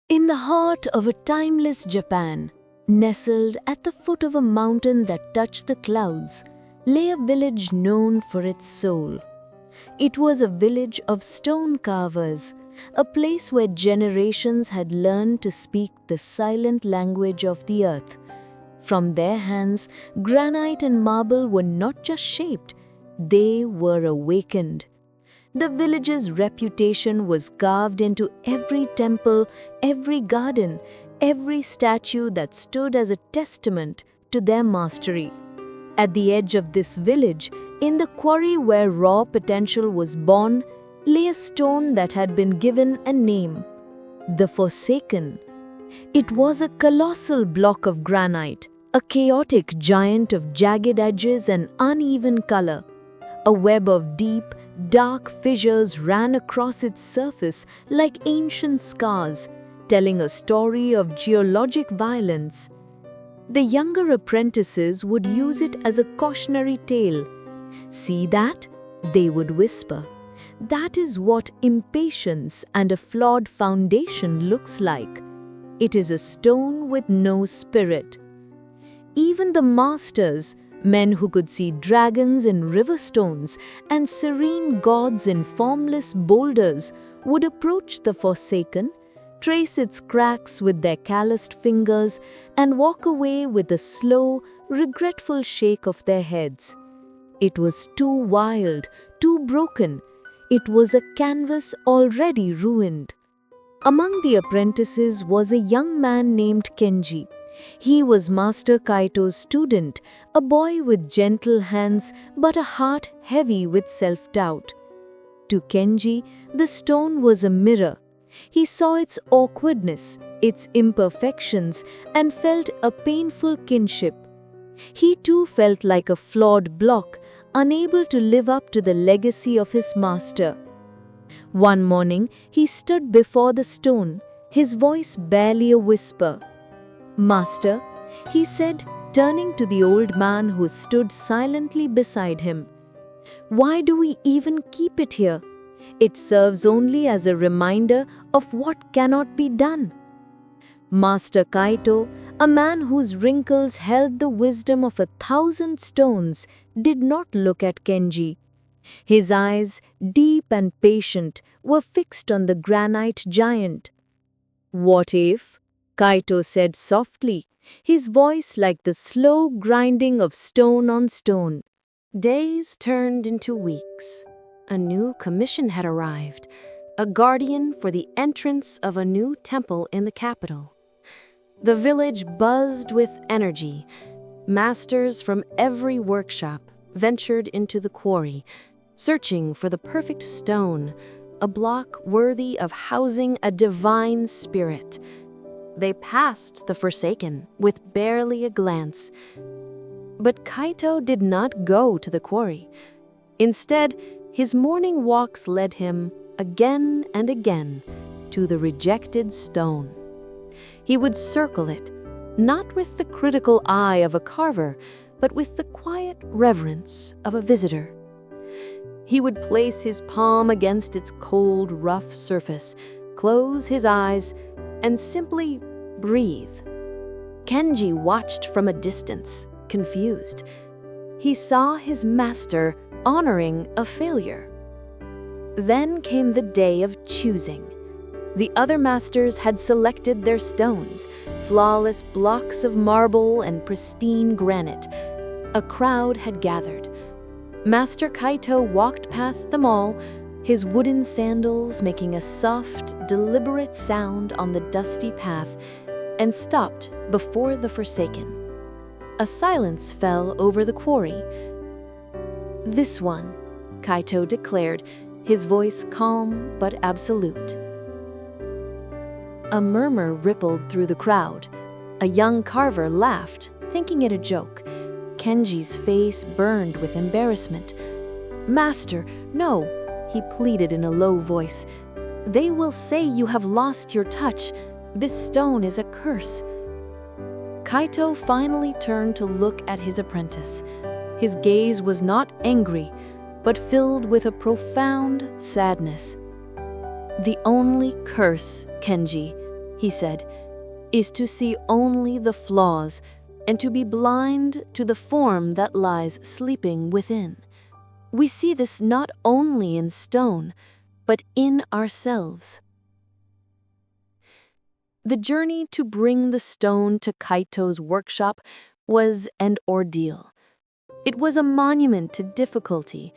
In the heart of a timeless Japan, nestled at the foot of a mountain that touched the clouds, lay a village known for its soul. It was a village of stone carvers, a place where generations had learned to speak the silent language of the earth. From their hands, granite and marble were not just shaped, they were awakened. The village's reputation was carved into every temple, every garden, every statue that stood as a testament to their mastery. At the edge of this village, in the quarry where raw potential was born, lay a stone that had been given a name: the Forsaken. It was a colossal block of granite, a chaotic giant of jagged edges and uneven color. A web of deep, dark fissures ran across its surface like ancient scars, telling a story of geologic violence. The younger apprentices would use it as a cautionary tale. "See that?" they would whisper. "That is what impatience and a flawed foundation looks like. It is a stone with no spirit." Even the masters, men who could see dragons in river stones and serene gods in formless boulders, would approach the Forsaken, trace its cracks with their calloused fingers, and walk away with a slow, regretful shake of their heads. It was too wild, too broken. It was a canvas already ruined. Among the apprentices was a young man named Kenji. He was Master Kaito's student, a boy with gentle hands but a heart heavy with self-doubt. To Kenji, the stone was a mirror. He saw its awkwardness, its imperfections, and felt a painful kinship. He too felt like a flawed block, unable to live up to the legacy of his master. One morning, he stood before the stone, his voice barely a whisper. "Master," he said, turning to the old man who stood silently beside him, "why do we even keep it here? It serves only as a reminder of what cannot be done." Master Kaito, a man whose wrinkles held the wisdom of 1,000 stones, did not look at Kenji. His eyes, deep and patient, were fixed on the granite giant. "What if?" Kaito said softly, his voice like the slow grinding of stone on stone. Days turned into weeks. A new commission had arrived, a guardian for the entrance of a new temple in the capital. The village buzzed with energy. Masters from every workshop ventured into the quarry, searching for the perfect stone, a block worthy of housing a divine spirit. They passed the Forsaken with barely a glance. But Kaito did not go to the quarry. Instead, his morning walks led him, again and again, to the rejected stone. He would circle it, not with the critical eye of a carver, but with the quiet reverence of a visitor. He would place his palm against its cold, rough surface, close his eyes, and simply breathe. Kenji watched from a distance, confused. He saw his master honoring a failure. Then came the day of choosing. The other masters had selected their stones, flawless blocks of marble and pristine granite. A crowd had gathered. Master Kaito walked past them all, his wooden sandals making a soft, deliberate sound on the dusty path, and stopped before the Forsaken. A silence fell over the quarry. "This one," Kaito declared, his voice calm but absolute. A murmur rippled through the crowd. A young carver laughed, thinking it a joke. Kenji's face burned with embarrassment. "Master, no," he pleaded in a low voice. "They will say you have lost your touch. This stone is a curse." Kaito finally turned to look at his apprentice. His gaze was not angry, but filled with a profound sadness. "The only curse, Kenji," he said, is to see only the flaws and to be blind to the form that lies sleeping within. We see this not only in stone, but in ourselves. The journey to bring the stone to Kaito's workshop was an ordeal. It was a monument to difficulty.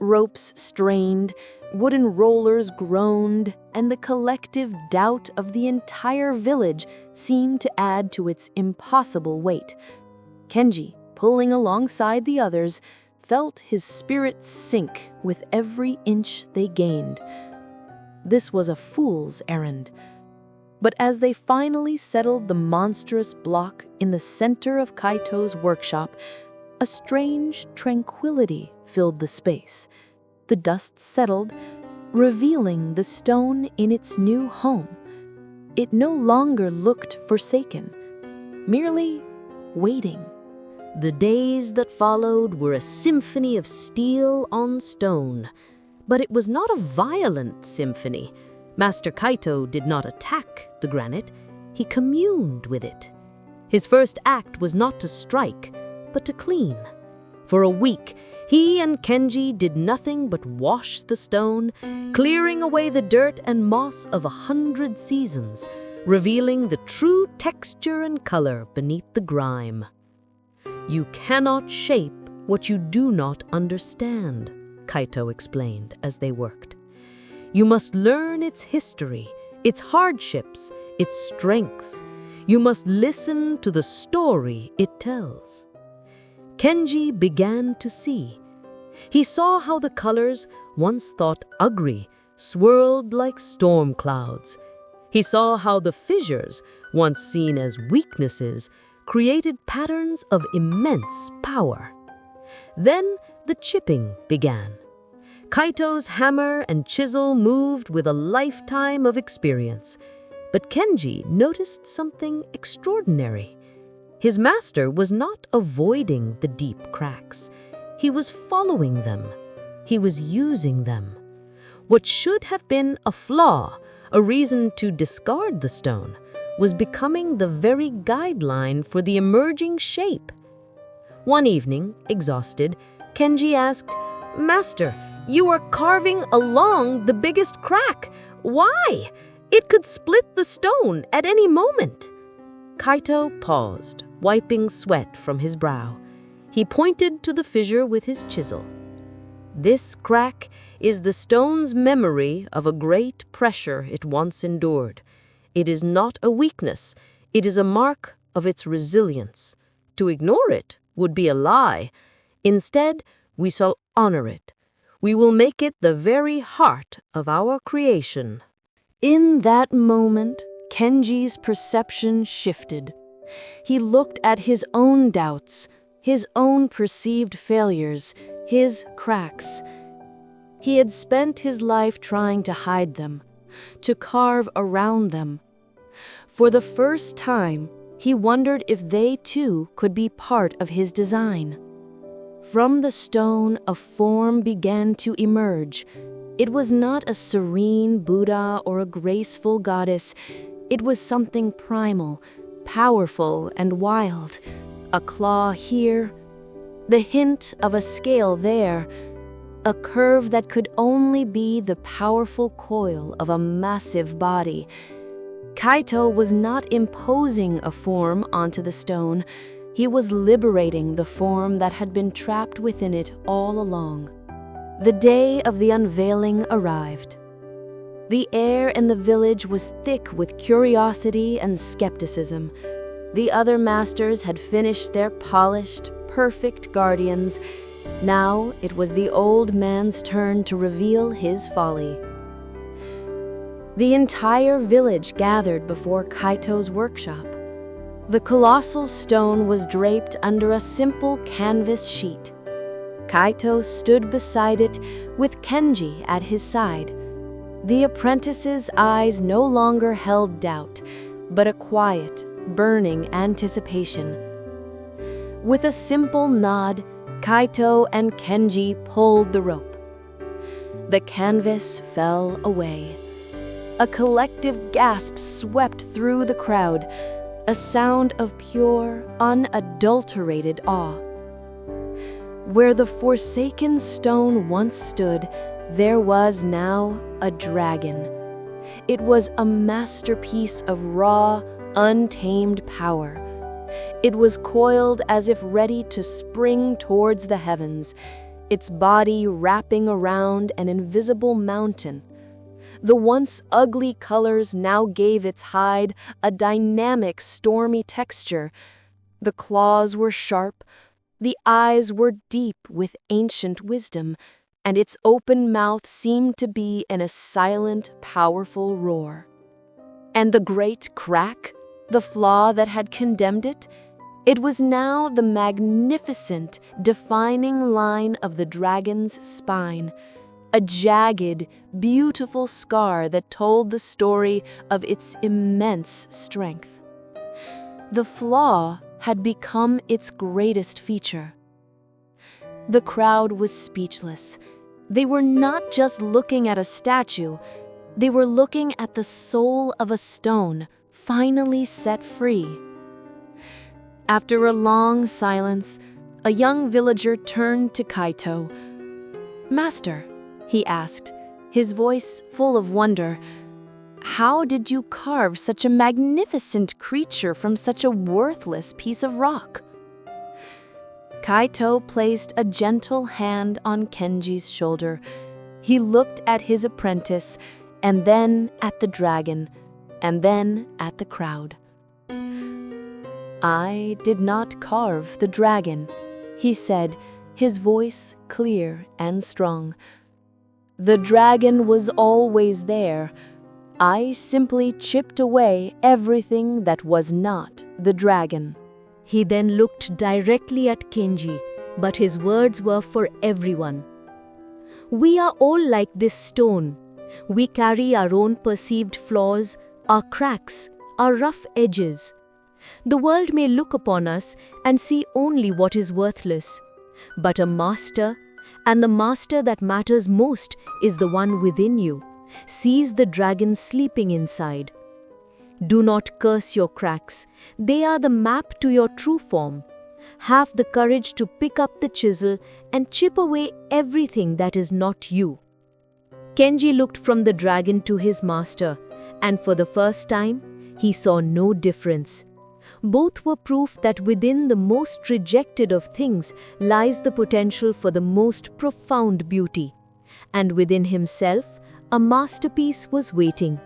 Ropes strained, wooden rollers groaned, and the collective doubt of the entire village seemed to add to its impossible weight. Kenji, pulling alongside the others, felt his spirit sink with every inch they gained. This was a fool's errand. But as they finally settled the monstrous block in the center of Kaito's workshop, a strange tranquility filled the space. The dust settled, revealing the stone in its new home. It no longer looked forsaken, merely waiting. The days that followed were a symphony of steel on stone. But it was not a violent symphony. Master Kaito did not attack the granite, he communed with it. His first act was not to strike, but to clean. For a week, he and Kenji did nothing but wash the stone, clearing away the dirt and moss of 100 seasons, revealing the true texture and color beneath the grime. You cannot shape what you do not understand, Kaito explained as they worked. You must learn its history, its hardships, its strengths. You must listen to the story it tells. Kenji began to see. He saw how the colors, once thought ugly, swirled like storm clouds. He saw how the fissures, once seen as weaknesses, created patterns of immense power. Then the chipping began. Kaito's hammer and chisel moved with a lifetime of experience. But Kenji noticed something extraordinary. His master was not avoiding the deep cracks. He was following them. He was using them. What should have been a flaw, a reason to discard the stone, was becoming the very guideline for the emerging shape. One evening, exhausted, Kenji asked, "Master, you are carving along the biggest crack. Why? It could split the stone at any moment." Kaito paused, wiping sweat from his brow. He pointed to the fissure with his chisel. "This crack is the stone's memory of a great pressure it once endured. It is not a weakness, it is a mark of its resilience. To ignore it would be a lie. Instead, we shall honor it. We will make it the very heart of our creation." In that moment, Kenji's perception shifted. He looked at his own doubts, his own perceived failures, his cracks. He had spent his life trying to hide them, to carve around them. For the first time, he wondered if they too could be part of his design. From the stone, a form began to emerge. It was not a serene Buddha or a graceful goddess. It was something primal, powerful and wild. A claw here, the hint of a scale there, a curve that could only be the powerful coil of a massive body. Kaito was not imposing a form onto the stone. He was liberating the form that had been trapped within it all along. The day of the unveiling arrived. The air in the village was thick with curiosity and skepticism. The other masters had finished their polished, perfect guardians. Now it was the old man's turn to reveal his folly. The entire village gathered before Kaito's workshop. The colossal stone was draped under a simple canvas sheet. Kaito stood beside it with Kenji at his side. The apprentice's eyes no longer held doubt, but a quiet, burning anticipation. With a simple nod, Kaito and Kenji pulled the rope. The canvas fell away. A collective gasp swept through the crowd, a sound of pure, unadulterated awe. Where the forsaken stone once stood, there was now a dragon. It was a masterpiece of raw, untamed power. It was coiled as if ready to spring towards the heavens, its body wrapping around an invisible mountain. The once ugly colors now gave its hide a dynamic, stormy texture. The claws were sharp, the eyes were deep with ancient wisdom, and its open mouth seemed to be in a silent, powerful roar. And the great crack, the flaw that had condemned it, it was now the magnificent, defining line of the dragon's spine, a jagged, beautiful scar that told the story of its immense strength. The flaw had become its greatest feature. The crowd was speechless. They were not just looking at a statue, they were looking at the soul of a stone, finally set free. After a long silence, a young villager turned to Kaito. "Master," he asked, his voice full of wonder, "how did you carve such a magnificent creature from such a worthless piece of rock?" Kaito placed a gentle hand on Kenji's shoulder. He looked at his apprentice, and then at the dragon, and then at the crowd. "I did not carve the dragon," he said, his voice clear and strong. "The dragon was always there. I simply chipped away everything that was not the dragon." He then looked directly at Kenji, but his words were for everyone. "We are all like this stone. We carry our own perceived flaws, our cracks, our rough edges. The world may look upon us and see only what is worthless. But a master, and the master that matters most is the one within you, sees the dragon sleeping inside. Do not curse your cracks. They are the map to your true form. Have the courage to pick up the chisel and chip away everything that is not you." Kenji looked from the dragon to his master, and for the first time, he saw no difference. Both were proof that within the most rejected of things lies the potential for the most profound beauty. And within himself, a masterpiece was waiting.